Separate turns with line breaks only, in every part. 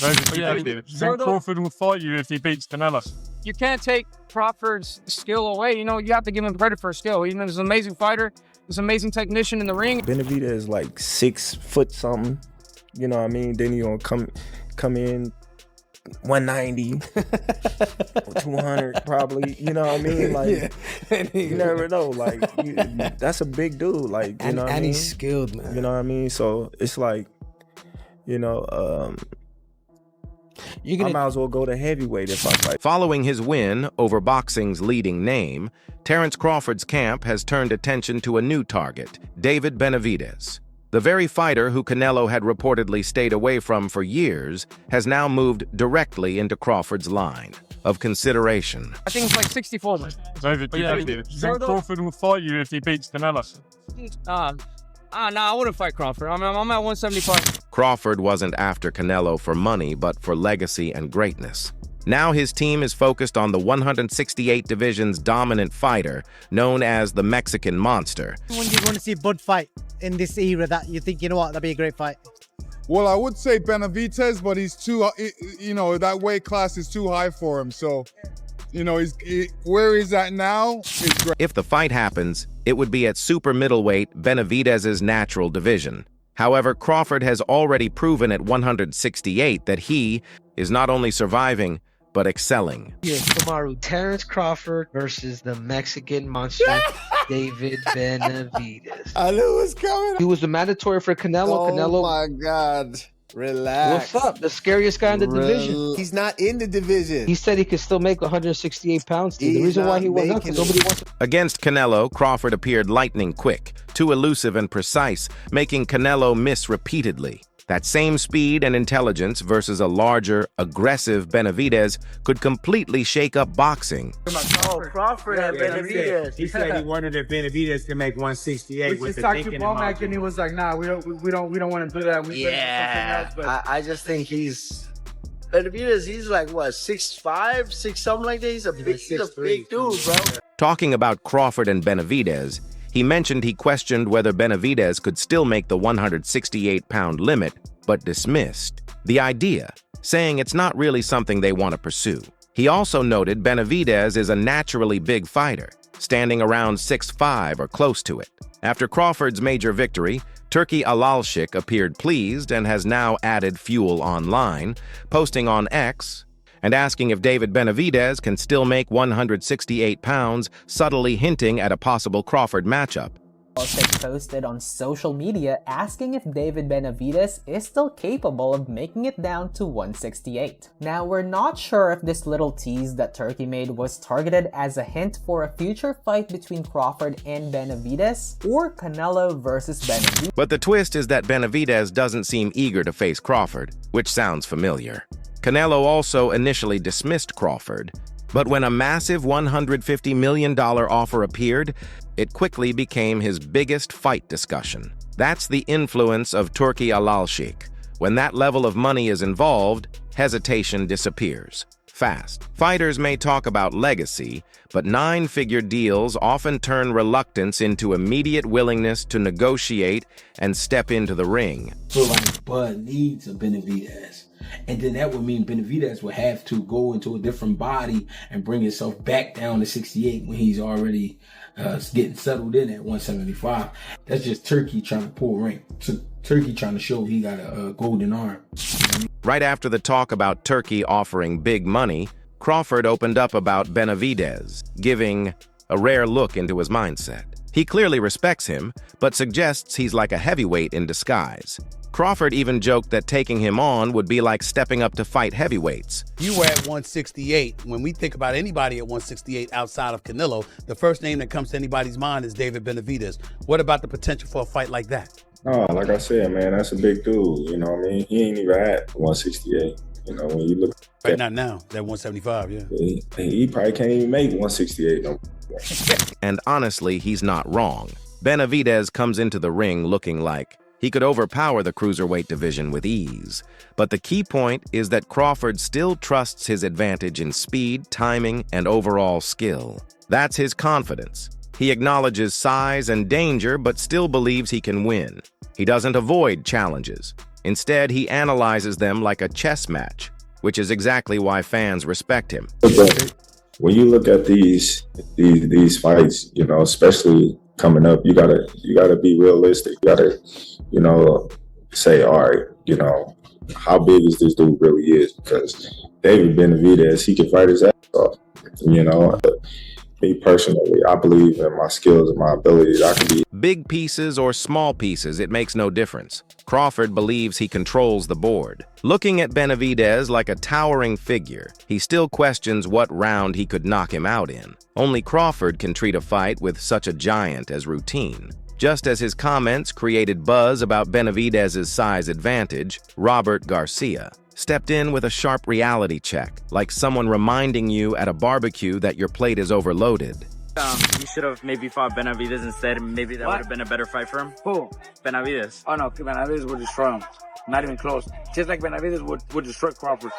David Benavidez. Crawford will fight you if he beats Canelo.
You can't take Crawford's skill away. You know, you have to give him credit for his skill. He's an amazing fighter. He's an amazing technician in the ring.
Benavidez is like 6 foot something. You know what I mean? Then you gonna come in 190, 200 probably. You know what I mean? Like you never know. Like that's a big dude. Like you know what I mean?
And he's skilled, man.
You know what I mean? So it's like, you know, I might as well go to heavyweight if I fight.
Following his win over boxing's leading name, Terence Crawford's camp has turned attention to a new target, David Benavidez. The very fighter who Canelo had reportedly stayed away from for years has now moved directly into Crawford's line of consideration.
I think it's like 64.
David Benavidez. Crawford will fight you if he beats Canelo.
Nah, I wouldn't fight Crawford. I'm at 175.
Crawford wasn't after Canelo for money, but for legacy and greatness. Now his team is focused on the 168 division's dominant fighter, known as the Mexican Monster.
When you want to see Bud fight in this era, that you think, you know what, that'd be a great fight?
Well, I would say Benavidez, but he's too, you know, that weight class is too high for him. So, you know, where he's at now is great.
If the fight happens, it would be at super middleweight, Benavidez's natural division. However, Crawford has already proven at 168 that he is not only surviving, but excelling.
Yes, tomorrow, Terence Crawford versus the Mexican Monster, David Benavidez.
I knew it was coming.
He was the mandatory for Canelo.
Oh my God. Relax.
What's up? The scariest guy in the division.
He's not in the division.
He said he could still make 168 pounds. The reason why he went up because nobody wants.
Against Canelo, Crawford appeared lightning quick, too elusive and precise, making Canelo miss repeatedly. That same speed and intelligence versus a larger, aggressive Benavidez could completely shake up boxing.
Oh, Crawford and Benavidez.
He said he wanted a Benavidez to make 168.
We just talked to Womack and he was like, "Nah, we don't want to do that. We else, but I just think Benavidez. He's like what, 6'5", 6 something like that. He's a big dude, bro.
Talking about Crawford and Benavidez, he mentioned he questioned whether Benavidez could still make the 168-pound limit, but dismissed the idea, saying it's not really something they want to pursue. He also noted Benavidez is a naturally big fighter, standing around 6'5" or close to it. After Crawford's major victory, Turki Alalshik appeared pleased and has now added fuel online, posting on X and asking if David Benavidez can still make 168 pounds, subtly hinting at a possible Crawford matchup.
Posted on social media asking if David Benavidez is still capable of making it down to 168. Now, we're not sure if this little tease that Turki made was targeted as a hint for a future fight between Crawford and Benavidez or Canelo versus Benavidez.
But the twist is that Benavidez doesn't seem eager to face Crawford, which sounds familiar. Canelo also initially dismissed Crawford, but when a massive $150 million offer appeared, it quickly became his biggest fight discussion. That's the influence of Turki Alalshik. When that level of money is involved, hesitation disappears fast. Fighters may talk about legacy, but 9-figure deals often turn reluctance into immediate willingness to negotiate and step into the ring.
So like Bud needs a Benavidez. And then that would mean Benavidez would have to go into a different body and bring himself back down to 68 when he's already getting settled in at 175. That's just Turki trying to pull rank. Turki trying to show he got a golden arm.
Right after the talk about Turki offering big money, Crawford opened up about Benavidez, giving a rare look into his mindset. He clearly respects him, but suggests he's like a heavyweight in disguise. Crawford even joked that taking him on would be like stepping up to fight heavyweights.
You were at 168. When we think about anybody at 168 outside of Canelo, the first name that comes to anybody's mind is David Benavidez. What about the potential for a fight like that?
Oh, like I said, man, that's a big dude. You know what I mean? He ain't even at 168. You know, when you look
right not now, that 175, yeah.
He probably can't even make 168 no more.
And honestly, he's not wrong. Benavidez comes into the ring looking like he could overpower the cruiserweight division with ease. But the key point is that Crawford still trusts his advantage in speed, timing, and overall skill. That's his confidence. He acknowledges size and danger, but still believes he can win. He doesn't avoid challenges. Instead, he analyzes them like a chess match, which is exactly why fans respect him.
When you look at these fights, you know, especially coming up, you gotta be realistic. You gotta, you know, say, all right, you know, how big is this dude really is? Because David Benavidez, he can fight his ass off. You know, me personally, I believe in my skills and my abilities. I can be
big pieces or small pieces, it makes no difference. Crawford believes he controls the board. Looking at Benavidez like a towering figure, he still questions what round he could knock him out in. Only Crawford can treat a fight with such a giant as routine. Just as his comments created buzz about Benavidez's size advantage, Robert Garcia stepped in with a sharp reality check, like someone reminding you at a barbecue that your plate is overloaded.
You should have maybe fought Benavidez instead, and maybe that would have been a better fight for him.
Who?
Benavidez.
Oh no, Benavidez would destroy him. Not even close. Just like Benavidez would destroy Crawford.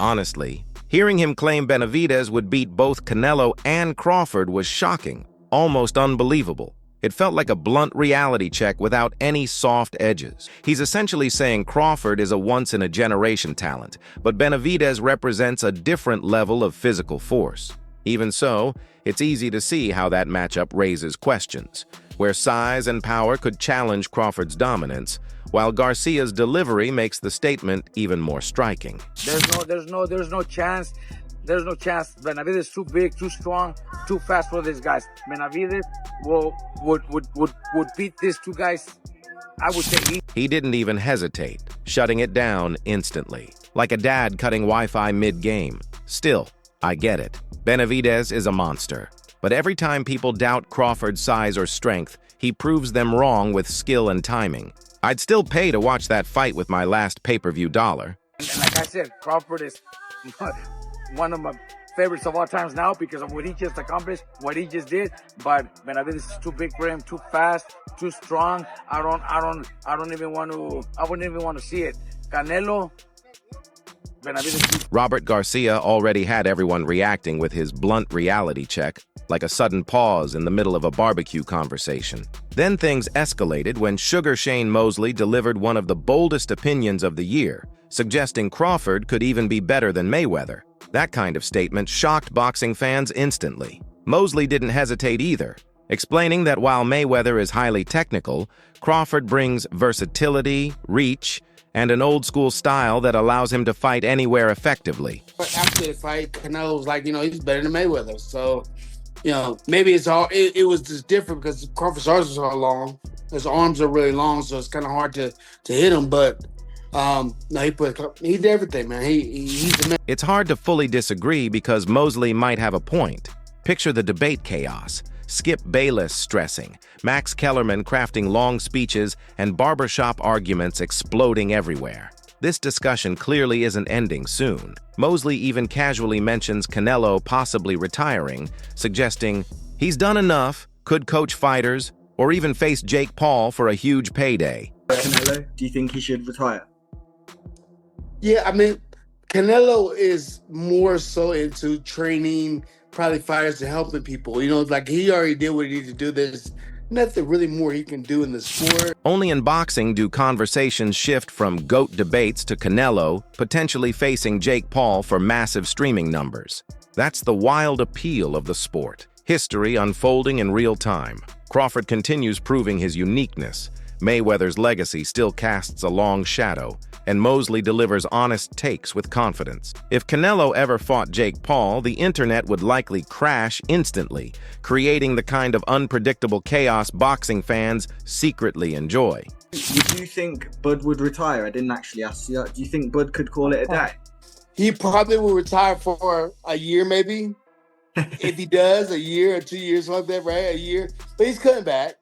Honestly, hearing him claim Benavidez would beat both Canelo and Crawford was shocking, almost unbelievable. It felt like a blunt reality check without any soft edges. He's essentially saying Crawford is a once-in-a-generation talent, but Benavidez represents a different level of physical force. Even so, it's easy to see how that matchup raises questions, where size and power could challenge Crawford's dominance, while Garcia's delivery makes the statement even more striking.
There's no chance. There's no chance. Benavidez is too big, too strong, too fast for these guys. Benavidez would beat these two guys, I would say easy.
He didn't even hesitate, shutting it down instantly, like a dad cutting Wi-Fi mid-game. Still, I get it. Benavidez is a monster. But every time people doubt Crawford's size or strength, he proves them wrong with skill and timing. I'd still pay to watch that fight with my last pay-per-view dollar.
And like I said, Crawford is one of my favorites of all times now because of what he just accomplished, what he just did. But Benavidez is too big for him, too fast, too strong. I wouldn't even want to see it. Canelo, Benavidez.
Robert Garcia already had everyone reacting with his blunt reality check, like a sudden pause in the middle of a barbecue conversation. Then things escalated when Sugar Shane Mosley delivered one of the boldest opinions of the year, suggesting Crawford could even be better than Mayweather. That kind of statement shocked boxing fans instantly. Mosley didn't hesitate either, explaining that while Mayweather is highly technical, Crawford brings versatility, reach, and an old-school style that allows him to fight anywhere effectively.
After the fight, Canelo was like, he's better than Mayweather. So, maybe it was just different because Crawford's arms are so long. His arms are really long, so it's kind of hard to hit him. But no, he did everything, man. He's the man.
It's hard to fully disagree because Mosley might have a point. Picture the debate chaos. Skip Bayless stressing, Max Kellerman crafting long speeches, and barbershop arguments exploding everywhere. This discussion clearly isn't ending soon. Mosley even casually mentions Canelo possibly retiring, suggesting he's done enough, could coach fighters, or even face Jake Paul for a huge payday.
Canelo, do you think he should retire?
Yeah, I mean, Canelo is more so into training, probably fighters and helping people. Like he already did what he needed to do. There's nothing really more he can do in the sport.
Only in boxing do conversations shift from GOAT debates to Canelo potentially facing Jake Paul for massive streaming numbers. That's the wild appeal of the sport. History unfolding in real time. Crawford continues proving his uniqueness. Mayweather's legacy still casts a long shadow, and Mosley delivers honest takes with confidence. If Canelo ever fought Jake Paul, the internet would likely crash instantly, creating the kind of unpredictable chaos boxing fans secretly enjoy.
Would you think Bud would retire? I didn't actually ask you that. Do you think Bud could call it a day?
He probably will retire for a year, maybe. If he does, a year or 2 years like that, right? A year. But he's coming back.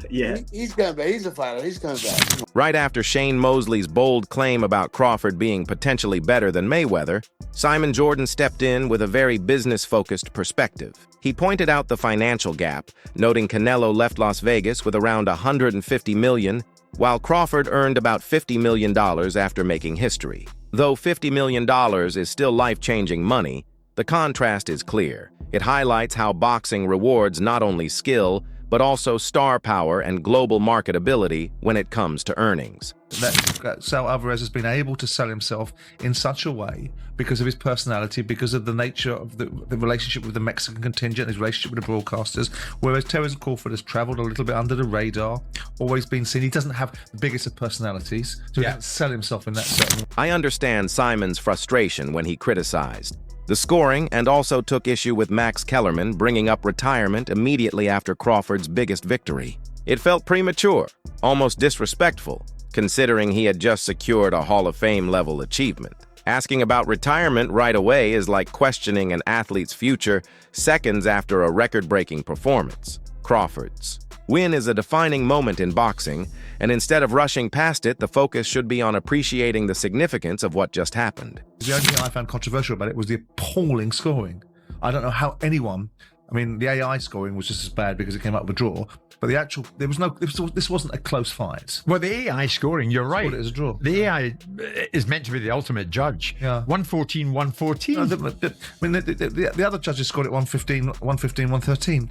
Yeah.
He's coming back. He's a fighter. He's coming back.
Right after Shane Mosley's bold claim about Crawford being potentially better than Mayweather, Simon Jordan stepped in with a very business-focused perspective. He pointed out the financial gap, noting Canelo left Las Vegas with around $150 million, while Crawford earned about $50 million after making history. Though $50 million is still life-changing money, the contrast is clear. It highlights how boxing rewards not only skill, but also star power and global marketability when it comes to earnings.
Saul Alvarez has been able to sell himself in such a way because of his personality, because of the nature of the relationship with the Mexican contingent, his relationship with the broadcasters, whereas Terence Crawford has travelled a little bit under the radar, always been seen. He doesn't have the biggest of personalities, so he can sell himself in that certain way.
I understand Simon's frustration when he criticized the scoring and also took issue with Max Kellerman bringing up retirement immediately after Crawford's biggest victory. It felt premature, almost disrespectful, considering he had just secured a Hall of Fame level achievement. Asking about retirement right away is like questioning an athlete's future seconds after a record-breaking performance. Crawford's win is a defining moment in boxing, and instead of rushing past it, the focus should be on appreciating the significance of what just happened.
The only thing I found controversial about it was the appalling scoring. I don't know how anyone, I mean, the AI scoring was just as bad because it came out of a draw, but the actual, this wasn't a close fight.
Well, the AI scoring, you're right.
It was a draw.
The AI is meant to be the ultimate judge.
Yeah.
114, 114.
No, the other judges scored it 115, 113.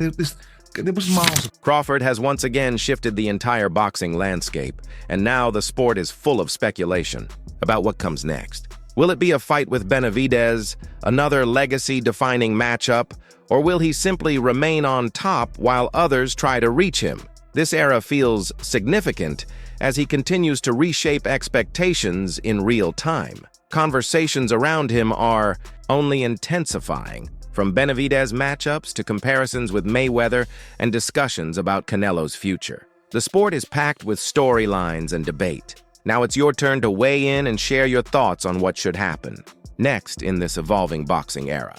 There was miles.
Crawford has once again shifted the entire boxing landscape, and now the sport is full of speculation about what comes next. Will it be a fight with Benavidez, another legacy-defining matchup, or will he simply remain on top while others try to reach him? This era feels significant as he continues to reshape expectations in real time. Conversations around him are only intensifying, from Benavidez matchups to comparisons with Mayweather and discussions about Canelo's future. The sport is packed with storylines and debate. Now it's your turn to weigh in and share your thoughts on what should happen next in this evolving boxing era.